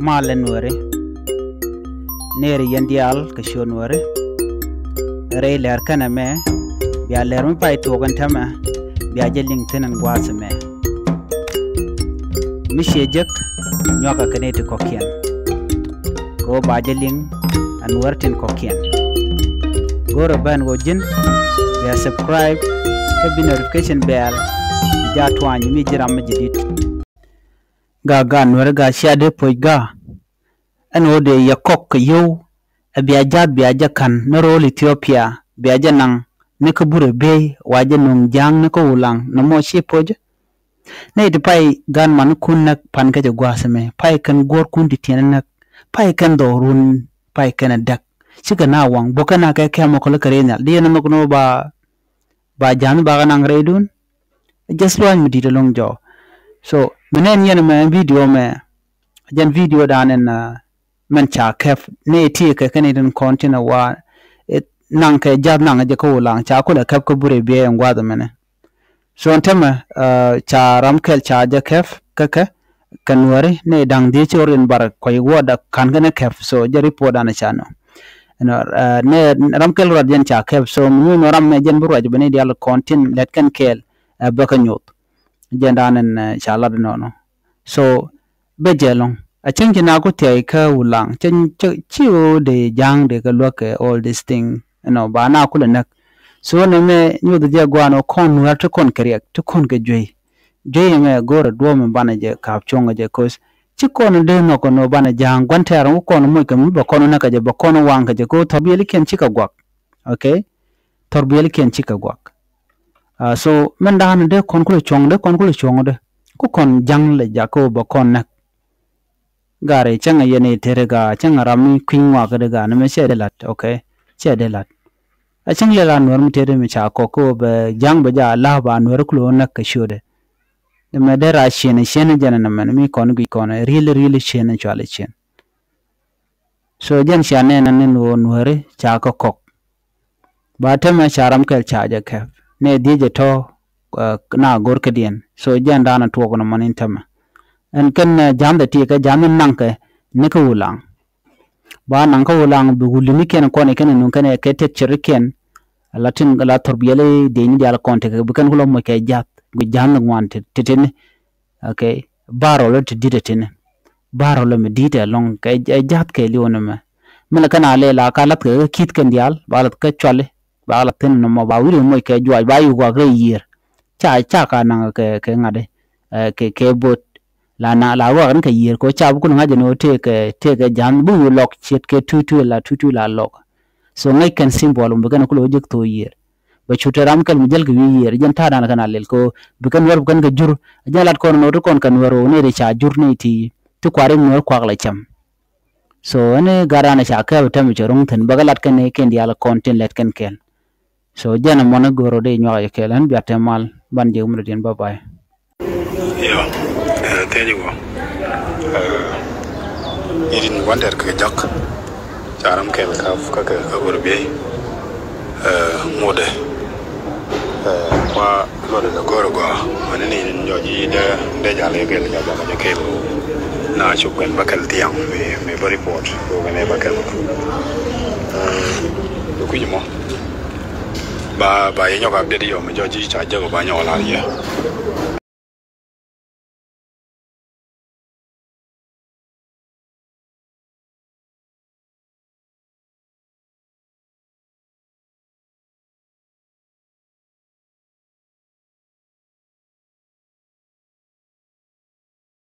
malen wore neri yandial kashon wore rey ler kana me biya ler mi pai to gan tama biya jeling tenan gwasa me mi shejek nyoka kanete kokien go ba jeling an warten kokien goro ban go jin biya subscribe ka bi notification bell ja twani mi jiram jidit ga gan wore ga shade poiga an ode yakok yo abiaja biaja kan na rol Ethiopia biaja nang ne ko bure be waje nong jang ne ko ulang na mo shi poje ne de pai gan man kun nak pan ka gwasame pai kan gor kun di tinan pai kan do run pai kan dak shiga na wang bokana ka kemo ko kare na de na ko no ba jan ba nang redun just lo mi di long jo so menen yen ma video me jan video dan en man cha kef ne ti ka kanidin kontina wa nang ka jad nang je ko lang cha ko la kef ko bure be ngwa da mene so antama cha ramkel cha je kef ka kanwari ne dang di chorin bar ko woda kan gana kef so je report ana chano ne ramkel radien cha kef so mu no ram me jen buru bane dial kontin let kan kel ba ka nyot jendanen cha la no so be jelong a change na ko te ka ulang chen chiu de jang de ka look all this thing ba na kula nak so ne me nyu de gwa no kon wa to kon kariak to kon ke joy me gor do me bana je ka chonga je cause chi kon de no ko no bana jang gwan ter ko no mo ke mu ba kon na ka je ba kon wang ka je ko tobieli ken chi ka gwak okay tobieli ken chi ka gwak so men da de kon kula chong de ko kon jang le ja ko ba kon nak gare changa yene terega changa rami kwingwa kadega na me shede lat okay shede lat a changa la nor mutere me cha ko be jang be ja la ba nor klo na ka shode de me dera shene jana na man mi kon gi kon really shene chale chen so jan shane na ne no nore cha ko kok ba ta me charam kel cha ja ke ne dije to na gor kedien so jan dana to ko na manin tama en kan jam da ti ka jam nan ka ne ko ulang ba nan ko ulang bu gulini ken ko ne ken nun kan ke te chirken latin la torbiyele de ni dal konte ka bu kan hulo mo ke jat bu jam ngwan te ten okay baro lo te dite ne baro lo me dite long ka jat ke li wona me mena kana le la ka lat ka kit ken dial balat ka chole balat ten no mo ba wi mo ke jwa ba yu gwa ke yir cha ka nan ke ngade ke bot la na la wa kan ka yir ko cha bu kun ngaje no te ke jan bu lok chet ke tutu la lok so ngai kan symbol bu kan ko lojek to yir ba chutaram kan mujal ke yir jan ta dan kan alel ko bu kan war bu kan ga jur jalat ko no kon kan waro ne de cha jur ne ti to kware no kwa la cham so ne garana cha ka ta mi chorong ten bagalat kan ne ken dial content let kan ken so jana mona goro de nyo ya kelan bi atemal ban je umre den bye bye tell you irin wonder ka jak charam ke ka urbe mode kwa lode da gorogo wani ne irin joji da jale ke da jale ke na chukwen bakal tiang me report ko ne bakal do ku ba yenyo ka update yo me joji cha jago ba nyola ye